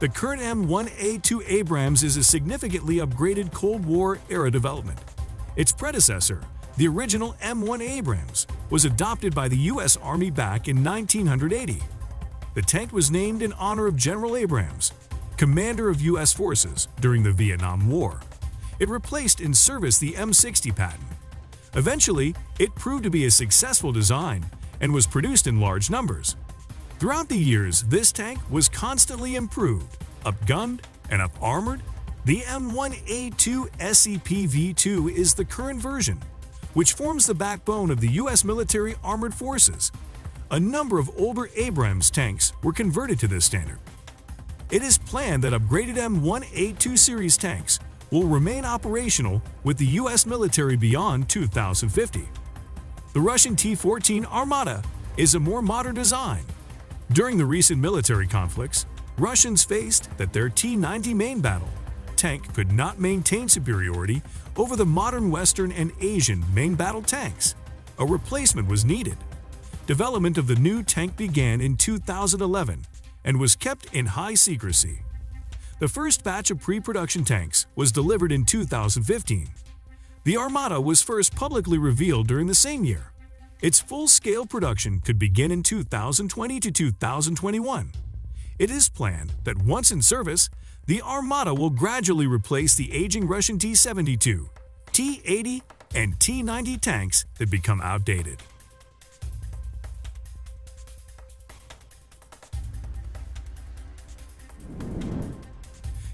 The current M1A2 Abrams is a significantly upgraded Cold War-era development. Its predecessor, the original M1 Abrams, was adopted by the U.S. Army back in 1980. The tank was named in honor of General Abrams, commander of U.S. forces during the Vietnam War. It replaced in service the M60 Patton. Eventually, it proved to be a successful design and was produced in large numbers. Throughout the years, this tank was constantly improved, upgunned, and up-armored. The M1A2 SEP-V2 is the current version, which forms the backbone of the U.S. military armored forces. A number of older Abrams tanks were converted to this standard. It is planned that upgraded M1A2 series tanks will remain operational with the U.S. military beyond 2050. The Russian T14 ARMATA is a more modern design. During the recent military conflicts, Russians faced that their T-90 main battle tank could not maintain superiority over the modern Western and Asian main battle tanks. A replacement was needed. Development of the new tank began in 2011 and was kept in high secrecy. The first batch of pre-production tanks was delivered in 2015. The ARMATA was first publicly revealed during the same year. Its full-scale production could begin in 2020 to 2021. It is planned that once in service, the ARMATA will gradually replace the aging Russian T-72, T-80, and T-90 tanks that become outdated.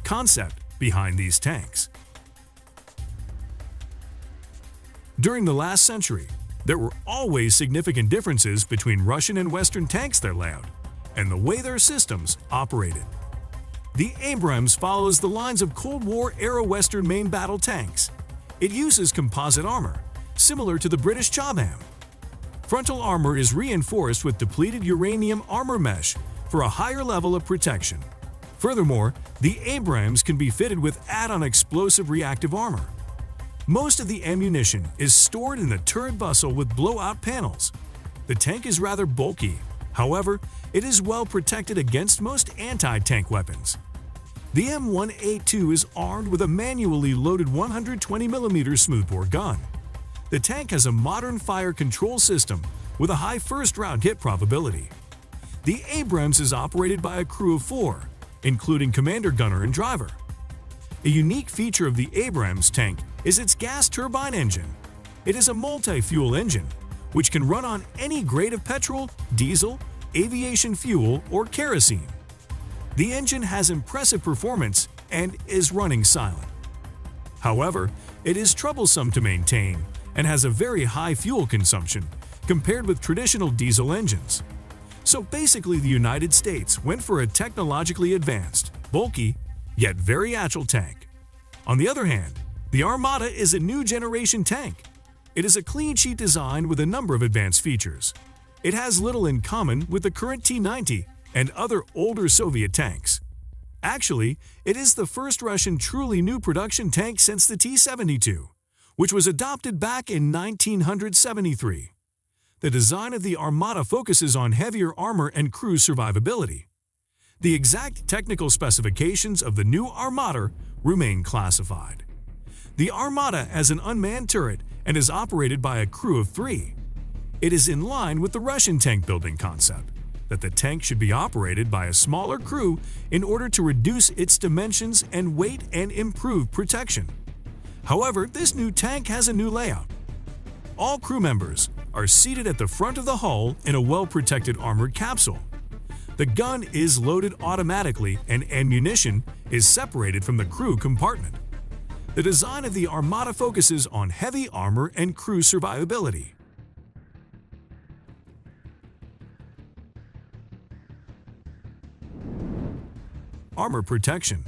Concept behind these tanks. During the last century, there were always significant differences between Russian and Western tanks, their layout, and the way their systems operated. The Abrams follows the lines of Cold War-era Western main battle tanks. It uses composite armor, similar to the British Chobham. Frontal armor is reinforced with depleted uranium armor mesh for a higher level of protection. Furthermore, the Abrams can be fitted with add-on explosive reactive armor. Most of the ammunition is stored in the turret bustle with blowout panels. The tank is rather bulky. However, it is well protected against most anti-tank weapons. The M1A2 is armed with a manually loaded 120mm smoothbore gun. The tank has a modern fire control system with a high first-round hit probability. The Abrams is operated by a crew of 4, including commander, gunner, and driver. A unique feature of the Abrams tank is its gas turbine engine. It is a multi-fuel engine, which can run on any grade of petrol, diesel, aviation fuel, or kerosene. The engine has impressive performance and is running silent. However, it is troublesome to maintain and has a very high fuel consumption compared with traditional diesel engines. So basically, the United States went for a technologically advanced, bulky, yet very agile tank. On the other hand, the ARMATA is a new generation tank. It is a clean sheet design with a number of advanced features. It has little in common with the current T-90 and other older Soviet tanks. Actually, it is the first Russian truly new production tank since the T-72, which was adopted back in 1973. The design of the ARMATA focuses on heavier armor and crew survivability. The exact technical specifications of the new ARMATA remain classified. The ARMATA has an unmanned turret and is operated by a crew of 3. It is in line with the Russian tank building concept, that the tank should be operated by a smaller crew in order to reduce its dimensions and weight and improve protection. However, this new tank has a new layout. All crew members are seated at the front of the hull in a well-protected armored capsule. The gun is loaded automatically and ammunition is separated from the crew compartment. The design of the ARMATA focuses on heavy armor and crew survivability. Armor protection.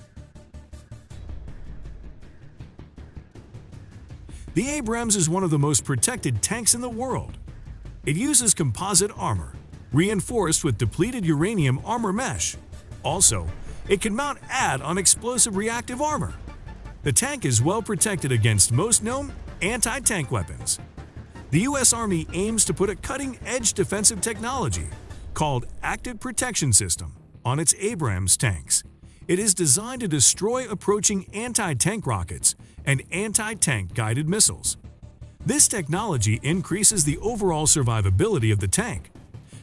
The Abrams is one of the most protected tanks in the world. It uses composite armor, reinforced with depleted uranium armor mesh. Also, it can mount add-on explosive reactive armor. The tank is well protected against most known anti-tank weapons. The U.S. Army aims to put a cutting-edge defensive technology called Active Protection System on its Abrams tanks. It is designed to destroy approaching anti-tank rockets and anti-tank guided missiles. This technology increases the overall survivability of the tank.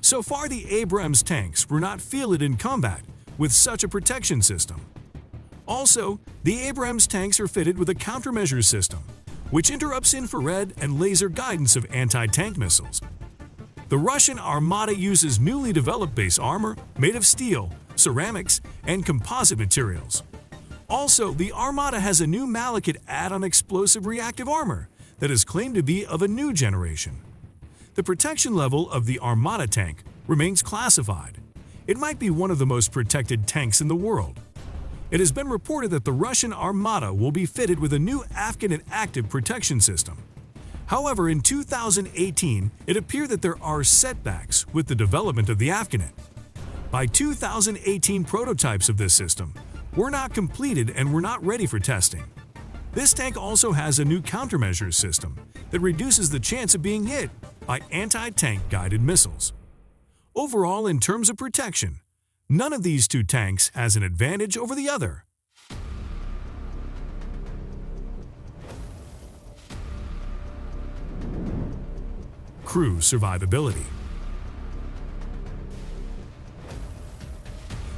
So far, the ABRAM's tanks were not fielded in combat with such a protection system. Also, the ABRAM's tanks are fitted with a countermeasure system, which interrupts infrared and laser guidance of anti-tank missiles. The Russian Armata uses newly developed base armor made of steel, ceramics, and composite materials. Also, the Armata has a new Malachite add-on explosive reactive armor that is claimed to be of a new generation. The protection level of the Armata tank remains classified. It might be one of the most protected tanks in the world. It has been reported that the Russian Armata will be fitted with a new Afghan and active protection system. However, in 2018, it appeared that there are setbacks with the development of the Afghanet. By 2018, prototypes of this system were not completed and were not ready for testing. This tank also has a new countermeasures system that reduces the chance of being hit by anti-tank guided missiles. Overall, in terms of protection, none of these two tanks has an advantage over the other. Crew survivability.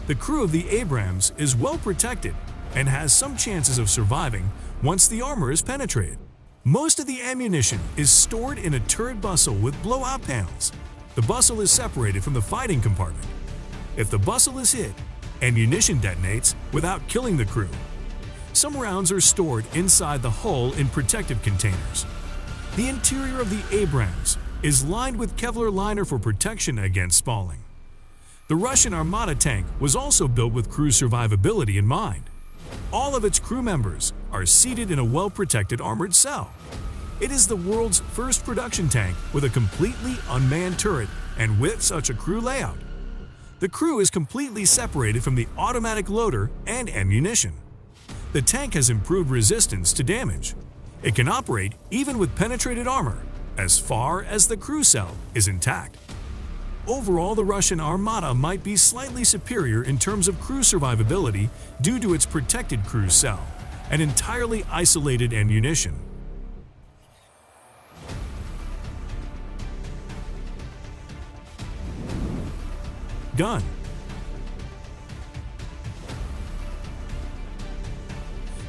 The crew of the ABRAMS is well protected and has some chances of surviving once the armor is penetrated. Most of the ammunition is stored in a turret bustle with blowout panels. The bustle is separated from the fighting compartment. If the bustle is hit, ammunition detonates without killing the crew. Some rounds are stored inside the hull in protective containers. The interior of the ABRAMS is lined with Kevlar liner for protection against spalling. The Russian Armata tank was also built with crew survivability in mind. All of its crew members are seated in a well-protected armored cell. It is the world's first production tank with a completely unmanned turret and with such a crew layout. The crew is completely separated from the automatic loader and ammunition. The tank has improved resistance to damage. It can operate even with penetrated armor, as far as the crew cell is intact. Overall, the Russian Armata might be slightly superior in terms of crew survivability due to its protected crew cell and entirely isolated ammunition. Gun.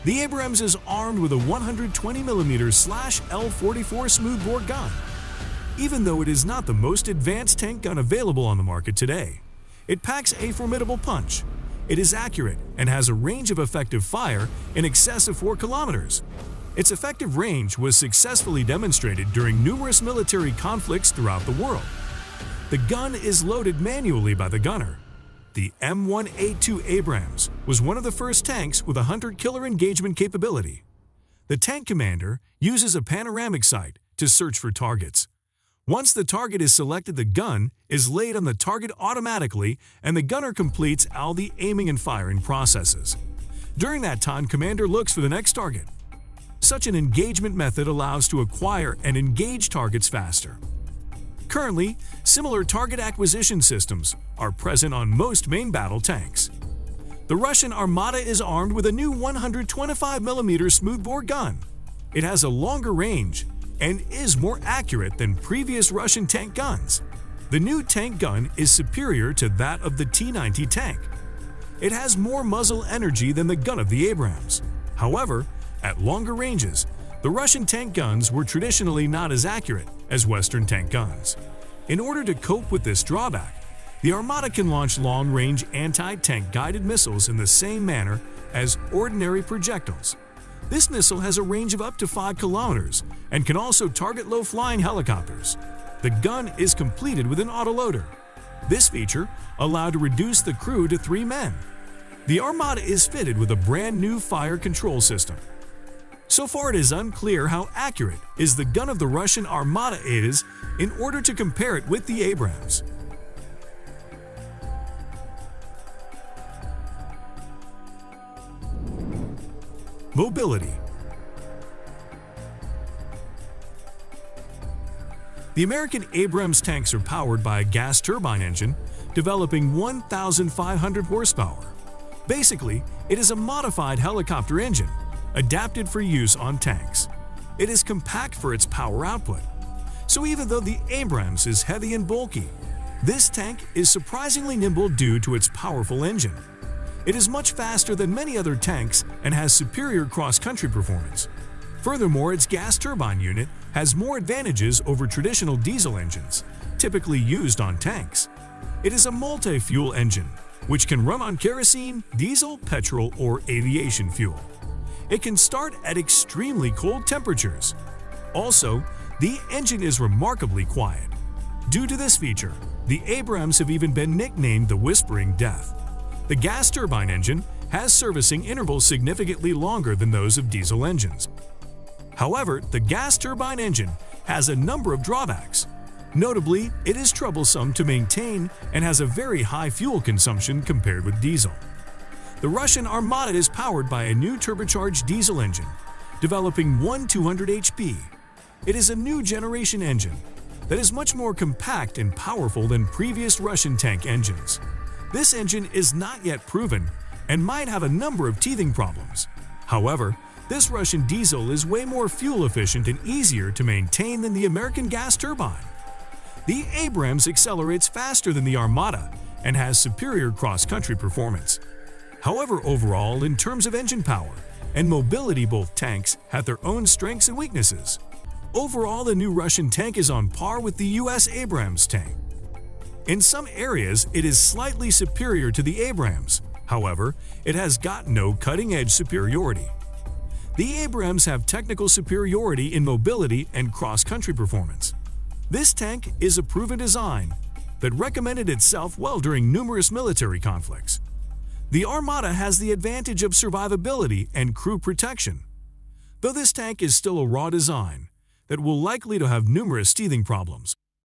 The ABRAMS is armed with a 120mm/L44 smoothbore gun. Even though it is not the most advanced tank gun available on the market today, it packs a formidable punch. It is accurate and has a range of effective fire in excess of 4 kilometers. Its effective range was successfully demonstrated during numerous military conflicts throughout the world. The gun is loaded manually by the gunner. The M182 ABRAMS was one of the first tanks with a hunter-killer engagement capability. The tank commander uses a panoramic sight to search for targets. Once the target is selected, the gun is laid on the target automatically and the gunner completes all the aiming and firing processes. During that time, commander looks for the next target. Such an engagement method allows to acquire and engage targets faster. Currently, similar target acquisition systems are present on most main battle tanks. The Russian Armata is armed with a new 125mm smoothbore gun. It has a longer range and is more accurate than previous Russian tank guns. The new tank gun is superior to that of the T14 tank. It has more muzzle energy than the gun of the ABRAMS. However, at longer ranges, the Russian tank guns were traditionally not as accurate as Western tank guns. In order to cope with this drawback, the Armata can launch long-range anti-tank guided missiles in the same manner as ordinary projectiles. This missile has a range of up to 5 kilometers and can also target low-flying helicopters. The gun is completed with an autoloader. This feature allowed to reduce the crew to 3 men. The Armata is fitted with a brand new fire control system. So far, it is unclear how accurate is the gun of the Russian Armata is in order to compare it with the ABRAMS. Mobility. The American ABRAMS tanks are powered by a gas turbine engine developing 1,500 horsepower. Basically, it is a modified helicopter engine, adapted for use on tanks. It is compact for its power output. So even though the ABRAMS is heavy and bulky, this tank is surprisingly nimble due to its powerful engine. It is much faster than many other tanks and has superior cross-country performance. Furthermore, its gas turbine unit has more advantages over traditional diesel engines, typically used on tanks. It is a multi-fuel engine, which can run on kerosene, diesel, petrol, or aviation fuel. It can start at extremely cold temperatures. Also, the engine is remarkably quiet. Due to this feature, the ABRAMS have even been nicknamed the Whispering Death. The gas turbine engine has servicing intervals significantly longer than those of diesel engines. However, the gas turbine engine has a number of drawbacks. Notably, it is troublesome to maintain and has a very high fuel consumption compared with diesel. The Russian ARMATA is powered by a new turbocharged diesel engine, developing 200 HP. It is a new generation engine that is much more compact and powerful than previous Russian tank engines. This engine is not yet proven and might have a number of teething problems. However, this Russian diesel is way more fuel efficient and easier to maintain than the American gas turbine. The ABRAMS accelerates faster than the ARMATA and has superior cross-country performance. However, overall, in terms of engine power and mobility, both tanks have their own strengths and weaknesses. Overall, the new Russian tank is on par with the US ABRAMS tank. In some areas, it is slightly superior to the ABRAMS. However, it has got no cutting-edge superiority. The ABRAMS have technical superiority in mobility and cross-country performance. This tank is a proven design that recommended itself well during numerous military conflicts. The ARMATA has the advantage of survivability and crew protection, though this tank is still a raw design that will likely to have numerous teething problems.